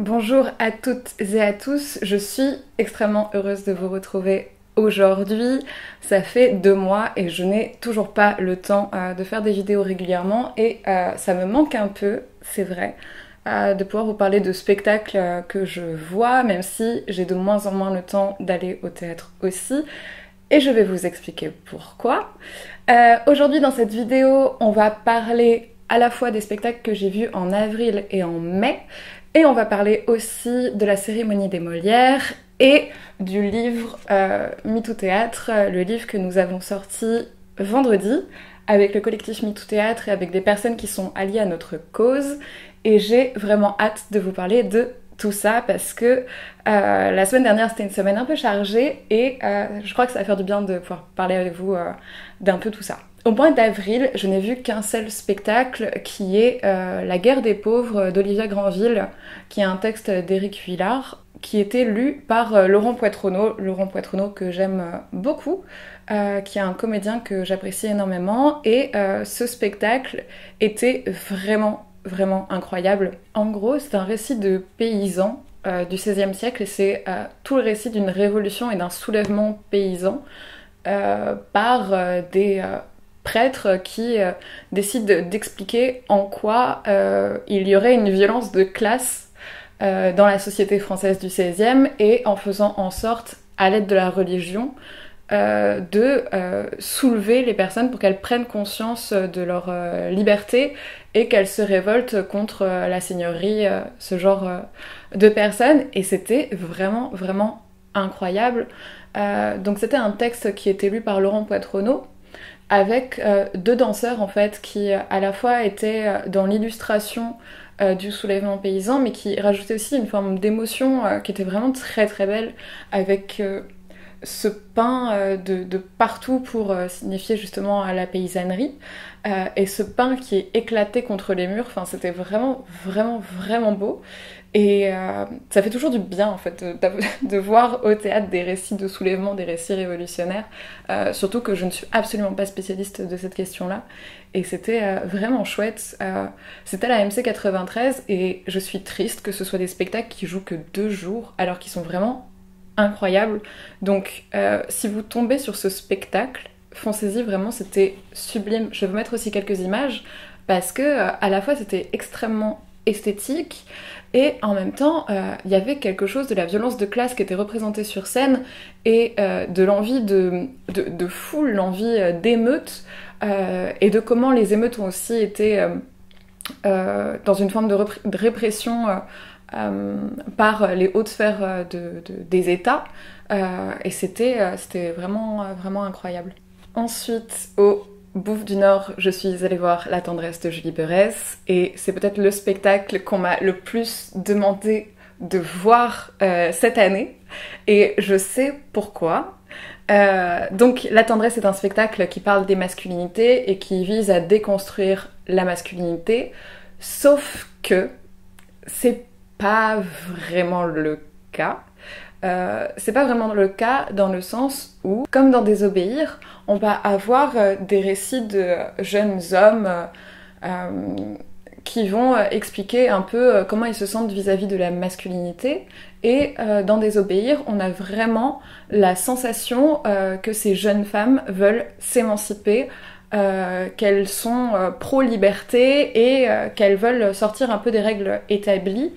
Bonjour à toutes et à tous, je suis extrêmement heureuse de vous retrouver aujourd'hui. Ça fait 2 mois et je n'ai toujours pas le temps de faire des vidéos régulièrement et ça me manque un peu, c'est vrai, de pouvoir vous parler de spectacles que je vois, même si j'ai de moins en moins le temps d'aller au théâtre aussi. Et je vais vous expliquer pourquoi. Aujourd'hui dans cette vidéo, on va parler à la fois des spectacles que j'ai vus en avril et en mai, et on va parler aussi de la cérémonie des Molières et du livre MeToo Théâtre, le livre que nous avons sorti vendredi avec le collectif MeToo Théâtre et avec des personnes qui sont alliées à notre cause. Et j'ai vraiment hâte de vous parler de tout ça parce que la semaine dernière c'était une semaine un peu chargée et je crois que ça va faire du bien de pouvoir parler avec vous d'un peu tout ça. Au mois d'avril, je n'ai vu qu'un seul spectacle qui est La guerre des pauvres d'Olivia Granville, qui est un texte d'Éric Vuillard, qui était lu par Laurent Poitrenaud que j'aime beaucoup, qui est un comédien que j'apprécie énormément, et ce spectacle était vraiment incroyable. En gros, c'est un récit de paysans du XVIe siècle, et c'est tout le récit d'une révolution et d'un soulèvement paysan par des prêtres qui décident d'expliquer en quoi il y aurait une violence de classe dans la société française du XVIe et en faisant en sorte, à l'aide de la religion, de soulever les personnes pour qu'elles prennent conscience de leur liberté et qu'elles se révoltent contre la seigneurie, ce genre de personnes. Et c'était vraiment incroyable. Donc c'était un texte qui était lu par Laurent Poitrenaud avec 2 danseurs en fait qui à la fois étaient dans l'illustration du soulèvement paysan mais qui rajoutaient aussi une forme d'émotion qui était vraiment très belle avec ce pain de partout pour signifier justement la paysannerie et ce pain qui est éclaté contre les murs, enfin c'était vraiment beau. Et ça fait toujours du bien en fait de voir au théâtre des récits de soulèvement, des récits révolutionnaires, surtout que je ne suis absolument pas spécialiste de cette question-là. Et c'était vraiment chouette. C'était à la MC 93 et je suis triste que ce soit des spectacles qui jouent que 2 jours alors qu'ils sont vraiment incroyables. Donc si vous tombez sur ce spectacle, foncez-y vraiment, c'était sublime. Je vais vous mettre aussi quelques images parce que à la fois c'était extrêmement esthétique et en même temps il y avait quelque chose de la violence de classe qui était représentée sur scène et de l'envie de foule, l'envie d'émeute et de comment les émeutes ont aussi été dans une forme de répression par les hautes sphères des États et c'était vraiment incroyable. Ensuite, au Bouffe du Nord, je suis allée voir La tendresse de Julie Berès et c'est peut-être le spectacle qu'on m'a le plus demandé de voir cette année et je sais pourquoi. Donc La tendresse est un spectacle qui parle des masculinités et qui vise à déconstruire la masculinité, sauf que c'est pas vraiment le cas. C'est pas vraiment le cas dans le sens où, comme dans Désobéir, on va avoir des récits de jeunes hommes qui vont expliquer un peu comment ils se sentent vis-à-vis de la masculinité. Et dans Désobéir, on a vraiment la sensation que ces jeunes femmes veulent s'émanciper, qu'elles sont pro-liberté et qu'elles veulent sortir un peu des règles établies.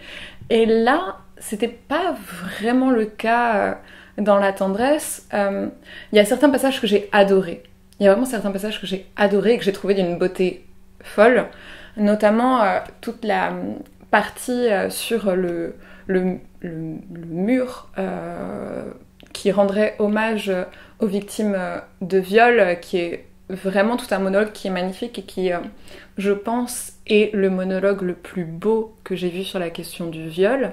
Et là, c'était pas vraiment le cas dans La tendresse. Il y a certains passages que j'ai adorés. Il y a vraiment certains passages que j'ai adorés et que j'ai trouvé d'une beauté folle. Notamment toute la partie sur le mur qui rendrait hommage aux victimes de viol, qui est vraiment tout un monologue qui est magnifique et qui, je pense, est le monologue le plus beau que j'ai vu sur la question du viol.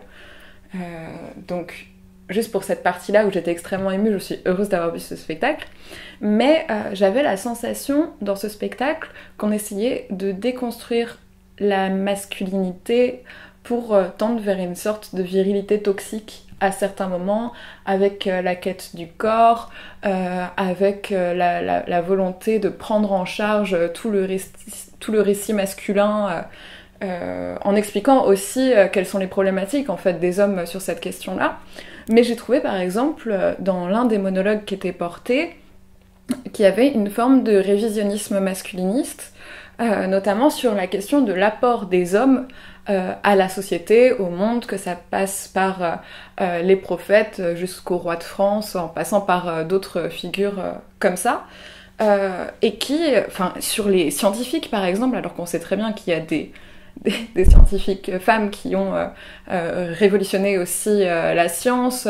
Donc, juste pour cette partie-là où j'étais extrêmement émue, je suis heureuse d'avoir vu ce spectacle. Mais j'avais la sensation dans ce spectacle qu'on essayait de déconstruire la masculinité pour tendre vers une sorte de virilité toxique à certains moments, avec la quête du corps, avec la volonté de prendre en charge tout le récit masculin en expliquant aussi quelles sont les problématiques en fait des hommes sur cette question-là. Mais j'ai trouvé par exemple dans l'un des monologues qui était porté qu'il y avait une forme de révisionnisme masculiniste, notamment sur la question de l'apport des hommes à la société, au monde, que ça passe par les prophètes jusqu'au roi de France, en passant par d'autres figures comme ça. Et qui, enfin, sur les scientifiques par exemple, alors qu'on sait très bien qu'il y a des scientifiques femmes qui ont révolutionné aussi la science,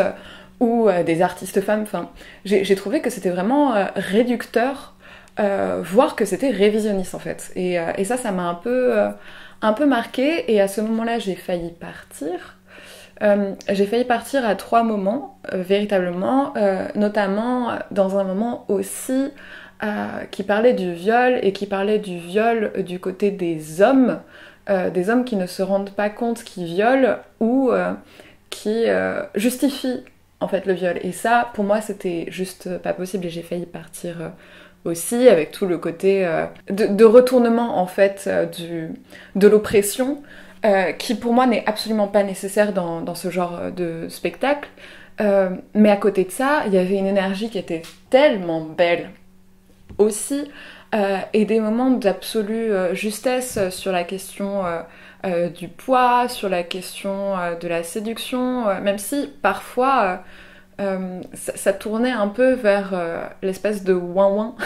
ou des artistes femmes, enfin, j'ai trouvé que c'était vraiment réducteur, voire que c'était révisionniste en fait. Et ça m'a un peu marquée, et à ce moment-là j'ai failli partir. J'ai failli partir à 3 moments, véritablement, notamment dans un moment aussi qui parlait du viol, et qui parlait du viol du côté des hommes qui ne se rendent pas compte qu'ils violent, ou qui justifient en fait le viol. Et ça, pour moi, c'était juste pas possible, et j'ai failli partir aussi, avec tout le côté de retournement en fait de l'oppression, qui pour moi n'est absolument pas nécessaire dans ce genre de spectacle. Mais à côté de ça, il y avait une énergie qui était tellement belle aussi, et des moments d'absolue justesse sur la question du poids, sur la question de la séduction, même si parfois ça tournait un peu vers l'espèce de ouin-ouin.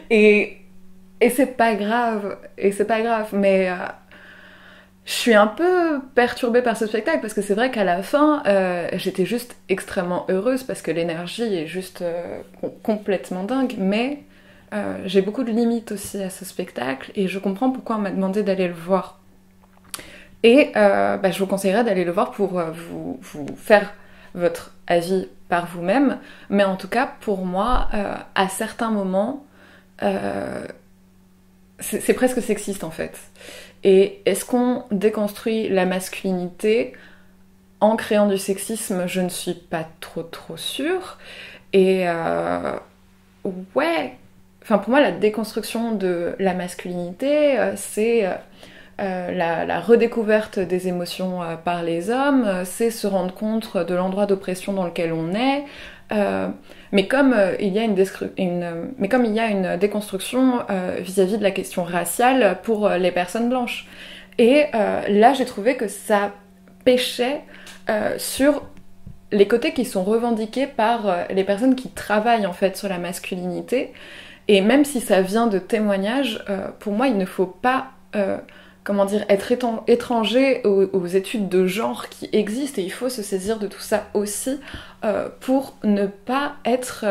et c'est pas grave, mais je suis un peu perturbée par ce spectacle, parce que c'est vrai qu'à la fin, j'étais juste extrêmement heureuse, parce que l'énergie est juste complètement dingue, mais j'ai beaucoup de limites aussi à ce spectacle, et je comprends pourquoi on m'a demandé d'aller le voir. Et je vous conseillerais d'aller le voir pour vous faire votre avis par vous-même, mais en tout cas, pour moi, à certains moments, c'est presque sexiste en fait. Et est-ce qu'on déconstruit la masculinité en créant du sexisme? Je ne suis pas trop sûre. Et ouais, enfin pour moi la déconstruction de la masculinité, c'est la redécouverte des émotions par les hommes, c'est se rendre compte de l'endroit d'oppression dans lequel on est. Mais comme il y a une déconstruction vis-à-vis de la question raciale pour les personnes blanches. Et là, j'ai trouvé que ça pêchait sur les côtés qui sont revendiqués par les personnes qui travaillent en fait sur la masculinité. Et même si ça vient de témoignages, pour moi, il ne faut pas être étranger aux études de genre qui existent, et il faut se saisir de tout ça aussi pour ne pas être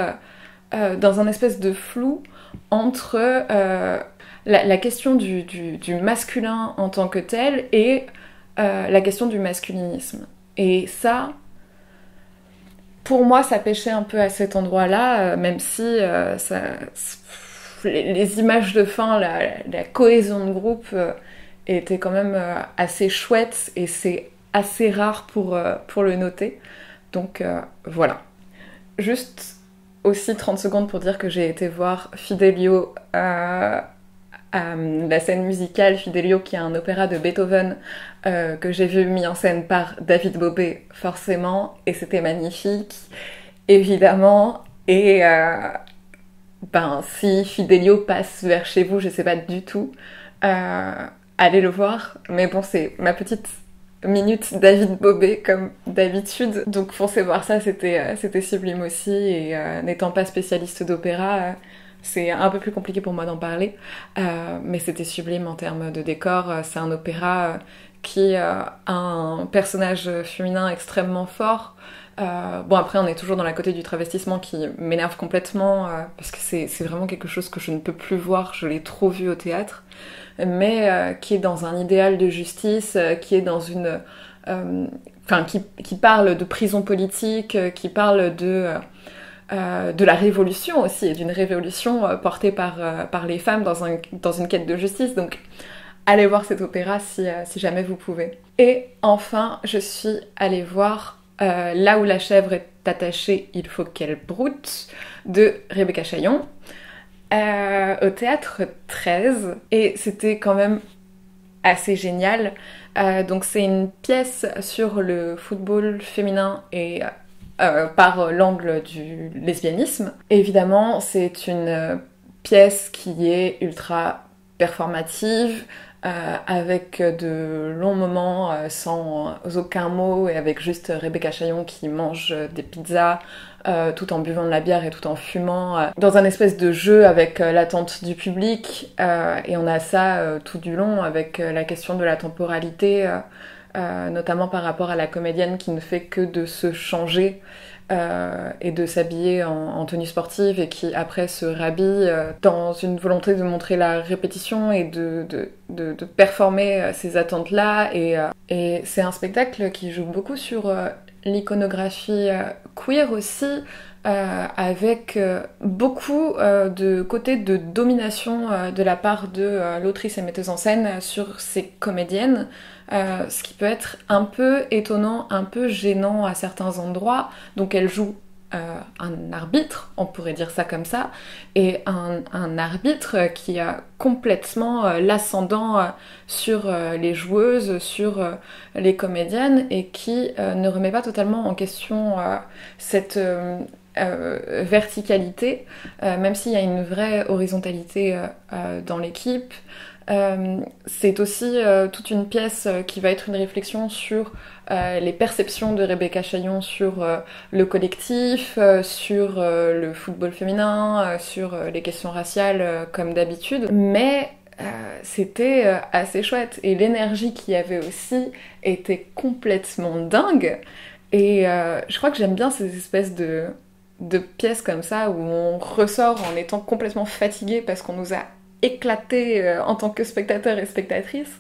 dans un espèce de flou entre la question du masculin en tant que tel et la question du masculinisme. Et ça, pour moi, ça pêchait un peu à cet endroit-là, même si les images de fin, la cohésion de groupe était quand même assez chouette, et c'est assez rare pour le noter. Donc voilà. Juste aussi 30 secondes pour dire que j'ai été voir Fidelio à la scène musicale Fidelio, qui est un opéra de Beethoven que j'ai vu mis en scène par David Bobbé, forcément, et c'était magnifique, évidemment. Et si Fidelio passe vers chez vous, je sais pas du tout, allez le voir. Mais bon, c'est ma petite minute David Bobbé comme d'habitude, donc foncez voir ça, c'était sublime aussi. Et n'étant pas spécialiste d'opéra, c'est un peu plus compliqué pour moi d'en parler, mais c'était sublime en termes de décor. C'est un opéra qui a un personnage féminin extrêmement fort. Bon, après on est toujours dans la côté du travestissement qui m'énerve complètement, parce que c'est vraiment quelque chose que je ne peux plus voir, je l'ai trop vu au théâtre, mais qui est dans un idéal de justice, qui est dans une... qui parle de prison politique, qui parle de la révolution aussi, et d'une révolution portée par les femmes dans une quête de justice. Donc allez voir cet opéra si jamais vous pouvez. Et enfin, je suis allée voir Là où la chèvre est attachée, il faut qu'elle broute, de Rebecca Chaillon, au théâtre 13, et c'était quand même assez génial. Donc c'est une pièce sur le football féminin et par l'angle du lesbianisme. Évidemment, c'est une pièce qui est ultra performative, avec de longs moments sans aucun mot et avec juste Rebecca Chaillon qui mange des pizzas tout en buvant de la bière et tout en fumant dans un espèce de jeu avec l'attente du public et on a ça tout du long avec la question de la temporalité notamment par rapport à la comédienne qui ne fait que de se changer et de s'habiller en tenue sportive et qui après se rhabille dans une volonté de montrer la répétition et de performer ces attentes-là. Et c'est un spectacle qui joue beaucoup sur l'iconographie queer aussi, avec beaucoup de côté de domination de la part de l'autrice et metteuse en scène sur ses comédiennes, ce qui peut être un peu étonnant, un peu gênant à certains endroits. Donc elle joue un arbitre, on pourrait dire ça comme ça, et un arbitre qui a complètement l'ascendant sur les joueuses, sur les comédiennes, et qui ne remet pas totalement en question cette verticalité, même s'il y a une vraie horizontalité dans l'équipe. C'est aussi toute une pièce qui va être une réflexion sur les perceptions de Rebecca Chaillon sur le collectif, sur le football féminin, sur les questions raciales comme d'habitude. Mais c'était assez chouette et l'énergie qu'il y avait aussi était complètement dingue. Et je crois que j'aime bien ces espèces de pièces comme ça où on ressort en étant complètement fatigué parce qu'on nous a éclaté en tant que spectateur et spectatrice.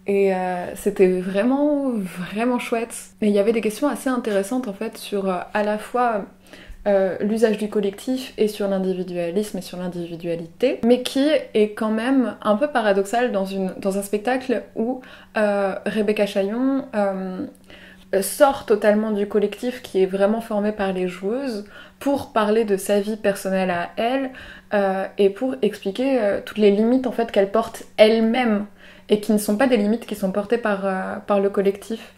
Et c'était vraiment, vraiment chouette. Et il y avait des questions assez intéressantes en fait sur à la fois l'usage du collectif et sur l'individualisme et sur l'individualité, mais qui est quand même un peu paradoxal dans un spectacle où Rebecca Chaillon sort totalement du collectif qui est vraiment formé par les joueuses pour parler de sa vie personnelle à elle et pour expliquer toutes les limites en fait qu'elle porte elle-même et qui ne sont pas des limites qui sont portées par le collectif.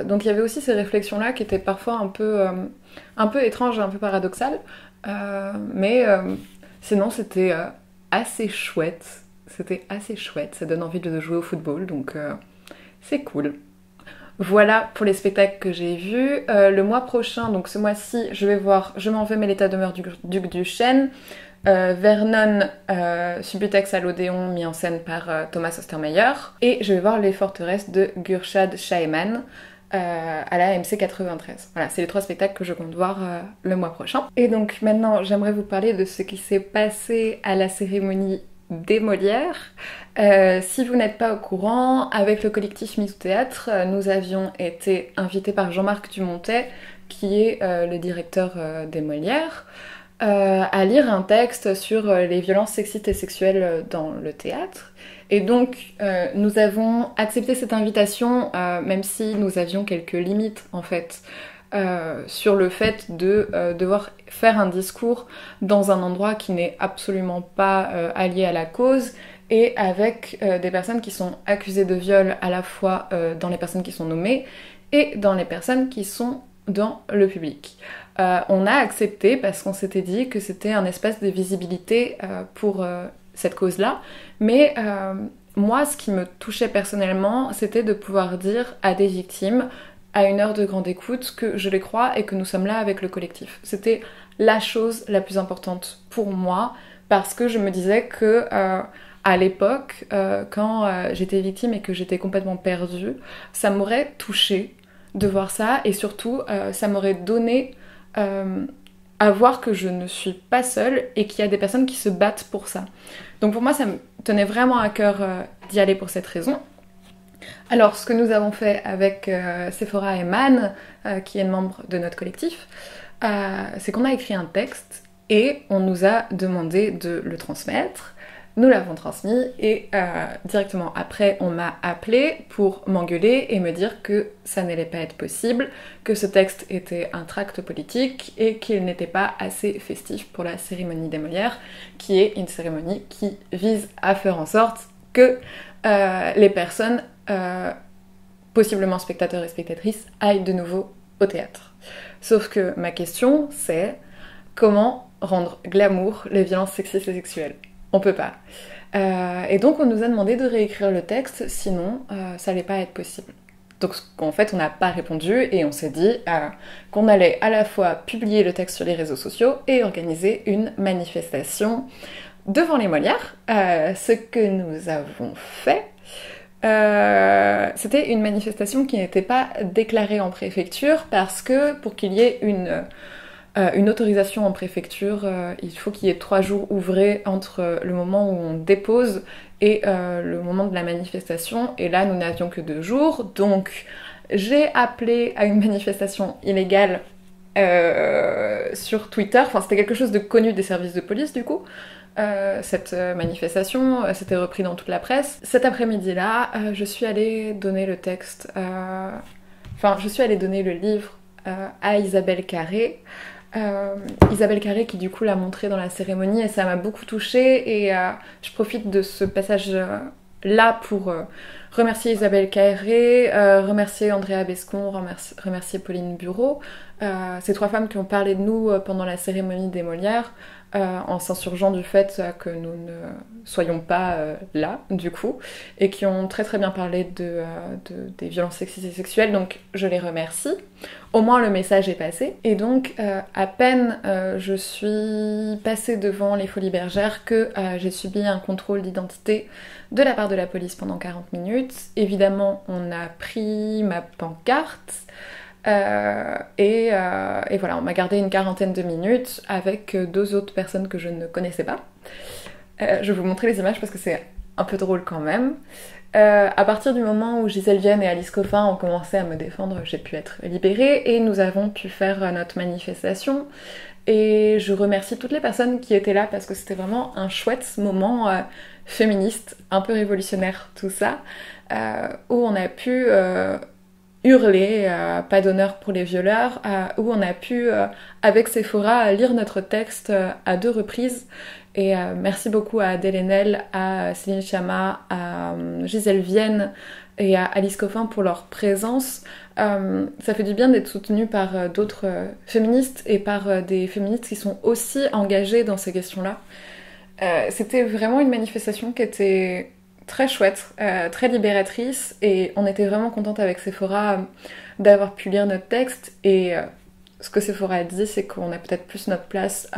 Donc il y avait aussi ces réflexions-là qui étaient parfois un peu étranges et un peu paradoxales, mais sinon c'était assez chouette. C'était assez chouette, ça donne envie de jouer au football, donc c'est cool. Voilà pour les spectacles que j'ai vus. Le mois prochain, donc ce mois-ci, je vais voir Je m'en vais mais l'état demeure du Duc du Chêne, Vernon, Subutex à l'Odéon, mis en scène par Thomas Ostermeyer, et je vais voir Les Forteresses de Gurshad Shaheman à la MC 93. Voilà, c'est les 3 spectacles que je compte voir le mois prochain. Et donc maintenant, j'aimerais vous parler de ce qui s'est passé à la cérémonie des Molières. Si vous n'êtes pas au courant, avec le collectif Mise au Théâtre, nous avions été invités par Jean-Marc Dumontet, qui est le directeur des Molières, à lire un texte sur les violences sexistes et sexuelles dans le théâtre. Et donc, nous avons accepté cette invitation, même si nous avions quelques limites, en fait, sur le fait de devoir faire un discours dans un endroit qui n'est absolument pas allié à la cause et avec des personnes qui sont accusées de viol à la fois dans les personnes qui sont nommées et dans les personnes qui sont dans le public. On a accepté parce qu'on s'était dit que c'était un espace de visibilité pour cette cause-là, mais moi, ce qui me touchait personnellement, c'était de pouvoir dire à des victimes à une heure de grande écoute que je les crois et que nous sommes là avec le collectif. C'était la chose la plus importante pour moi parce que je me disais que à l'époque, quand j'étais victime et que j'étais complètement perdue, ça m'aurait touchée de voir ça et surtout ça m'aurait donné à voir que je ne suis pas seule et qu'il y a des personnes qui se battent pour ça. Donc pour moi, ça me tenait vraiment à cœur d'y aller pour cette raison. Alors, ce que nous avons fait avec Sephora et Man, qui est membre de notre collectif, c'est qu'on a écrit un texte et on nous a demandé de le transmettre. Nous l'avons transmis et directement après, on m'a appelé pour m'engueuler et me dire que ça n'allait pas être possible, que ce texte était un tract politique et qu'il n'était pas assez festif pour la cérémonie des Molières, qui est une cérémonie qui vise à faire en sorte que les personnes, possiblement spectateurs et spectatrices, aillent de nouveau au théâtre. Sauf que ma question, c'est comment rendre glamour les violences sexistes et sexuelles? On peut pas. Et donc on nous a demandé de réécrire le texte, sinon ça allait pas être possible. Donc en fait on n'a pas répondu et on s'est dit qu'on allait à la fois publier le texte sur les réseaux sociaux et organiser une manifestation devant les Molières, ce que nous avons fait. C'était une manifestation qui n'était pas déclarée en préfecture parce que pour qu'il y ait une autorisation en préfecture, il faut qu'il y ait 3 jours ouvrés entre le moment où on dépose et le moment de la manifestation, et là nous n'avions que 2 jours, donc j'ai appelé à une manifestation illégale sur Twitter, enfin c'était quelque chose de connu des services de police du coup. Cette manifestation, c'était repris dans toute la presse. Cet après-midi-là, je suis allée donner le texte, je suis allée donner le livre à Isabelle Carré. Isabelle Carré qui du coup l'a montré dans la cérémonie et ça m'a beaucoup touchée et je profite de ce passage là pour remercier Isabelle Carré, remercier Andrea Bescon, remercier Pauline Bureau, ces 3 femmes qui ont parlé de nous pendant la cérémonie des Molières, en s'insurgeant du fait que nous ne soyons pas là, du coup, et qui ont très très bien parlé des violences sexistes et sexuelles, donc je les remercie. Au moins le message est passé. Et donc, à peine je suis passée devant les Folies Bergères que j'ai subi un contrôle d'identité de la part de la police pendant 40 minutes. Évidemment, on a pris ma pancarte, et voilà, on m'a gardé une quarantaine de minutes avec 2 autres personnes que je ne connaissais pas. Je vais vous montrer les images parce que c'est un peu drôle quand même. À partir du moment où Gisèle Vienne et Alice Coffin ont commencé à me défendre, j'ai pu être libérée et nous avons pu faire notre manifestation. Et je remercie toutes les personnes qui étaient là parce que c'était vraiment un chouette moment féministe, un peu révolutionnaire tout ça, où on a pu hurler pas d'honneur pour les violeurs, où on a pu avec Sephora lire notre texte à 2 reprises. Et merci beaucoup à Adèle Haenel, à Céline Sciamma, à Gisèle Vienne et à Alice Coffin pour leur présence. Ça fait du bien d'être soutenue par d'autres féministes et par des féministes qui sont aussi engagées dans ces questions-là. C'était vraiment une manifestation qui était très chouette, très libératrice, et on était vraiment contente avec Sephora d'avoir pu lire notre texte. Et ce que Sephora a dit, c'est qu'on a peut-être plus notre place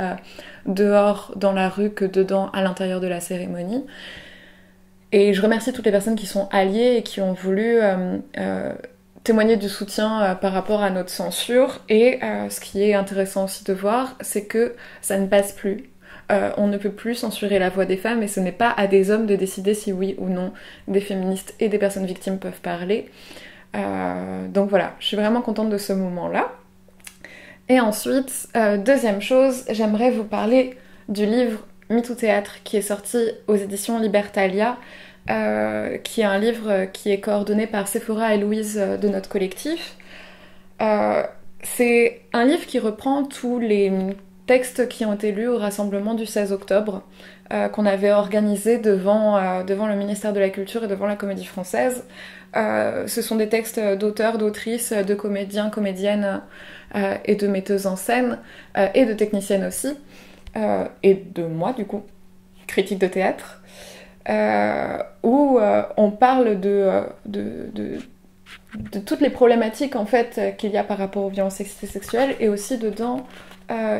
dehors dans la rue que dedans à l'intérieur de la cérémonie. Et je remercie toutes les personnes qui sont alliées et qui ont voulu témoigner du soutien par rapport à notre censure. Et ce qui est intéressant aussi de voir, c'est que ça ne passe plus. On ne peut plus censurer la voix des femmes et ce n'est pas à des hommes de décider si oui ou non des féministes et des personnes victimes peuvent parler. Donc voilà, je suis vraiment contente de ce moment-là. Et ensuite, deuxième chose, j'aimerais vous parler du livre MeToo Théâtre qui est sorti aux éditions Libertalia, qui est un livre qui est coordonné par Sephora et Louise de notre collectif. C'est un livre qui reprend tous les textes qui ont été lus au rassemblement du 16 octobre qu'on avait organisé devant le ministère de la Culture et devant la Comédie Française. Ce sont des textes d'auteurs, d'autrices, de comédiens, comédiennes et de metteuses en scène et de techniciennes aussi, et de moi du coup, critique de théâtre, où on parle de toutes les problématiques en fait qu'il y a par rapport aux violences sexistes et sexuelles, et aussi dedans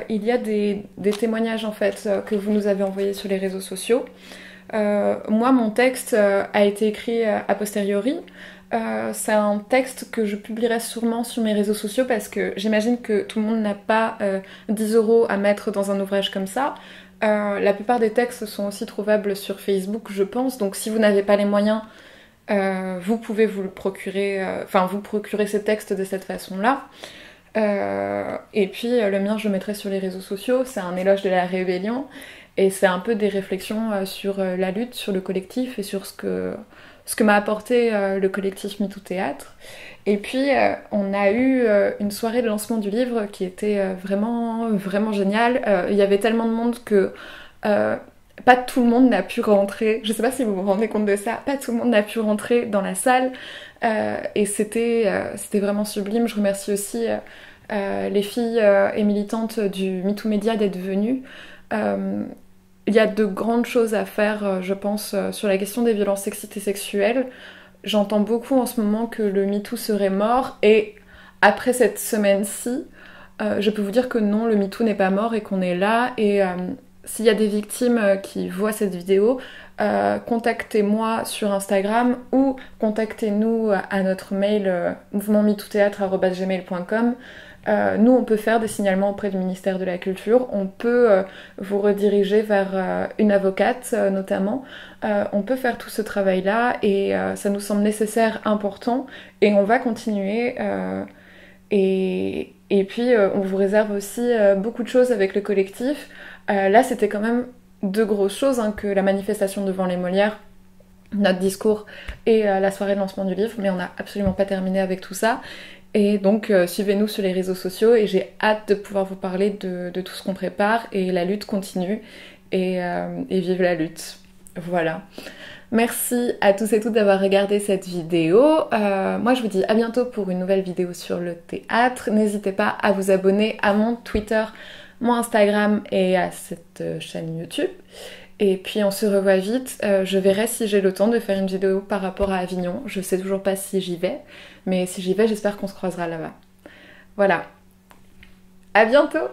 il y a des témoignages en fait que vous nous avez envoyés sur les réseaux sociaux. Moi, mon texte a été écrit a posteriori. C'est un texte que je publierai sûrement sur mes réseaux sociaux parce que j'imagine que tout le monde n'a pas 10 € à mettre dans un ouvrage comme ça. La plupart des textes sont aussi trouvables sur Facebook, je pense. Donc si vous n'avez pas les moyens, vous pouvez vous le procurer, vous procurer ces textes de cette façon-là. Et puis le mien je le mettrai sur les réseaux sociaux. C'est un éloge de la rébellion et c'est un peu des réflexions sur la lutte, sur le collectif et sur ce que m'a apporté le collectif MeToo Théâtre. Et puis on a eu une soirée de lancement du livre qui était vraiment, vraiment géniale. Il y avait tellement de monde que pas tout le monde n'a pu rentrer, je sais pas si vous vous rendez compte de ça, pas tout le monde n'a pu rentrer dans la salle et c'était vraiment sublime. Je remercie aussi les filles et militantes du MeToo Média d'être venues. Il y a de grandes choses à faire, je pense, sur la question des violences sexistes et sexuelles. J'entends beaucoup en ce moment que le MeToo serait mort et après cette semaine-ci, je peux vous dire que non, le MeToo n'est pas mort et qu'on est là. Et s'il y a des victimes qui voient cette vidéo, contactez-moi sur Instagram ou contactez-nous à notre mail mouvementmetootheatre@gmail.com. Nous, on peut faire des signalements auprès du ministère de la Culture, on peut vous rediriger vers une avocate notamment, on peut faire tout ce travail-là et ça nous semble nécessaire, important et on va continuer. Et puis, on vous réserve aussi beaucoup de choses avec le collectif. Là, c'était quand même deux grosses choses, hein, que la manifestation devant les Molières, notre discours et la soirée de lancement du livre, mais on n'a absolument pas terminé avec tout ça. Et donc, suivez-nous sur les réseaux sociaux et j'ai hâte de pouvoir vous parler de tout ce qu'on prépare. Et la lutte continue et vive la lutte. Voilà. Merci à tous et toutes d'avoir regardé cette vidéo. Moi, je vous dis à bientôt pour une nouvelle vidéo sur le théâtre. N'hésitez pas à vous abonner à mon Twitter, mon Instagram et à cette chaîne YouTube. Et puis on se revoit vite. Je verrai si j'ai le temps de faire une vidéo par rapport à Avignon. Je sais toujours pas si j'y vais, mais si j'y vais, j'espère qu'on se croisera là-bas. Voilà. À bientôt!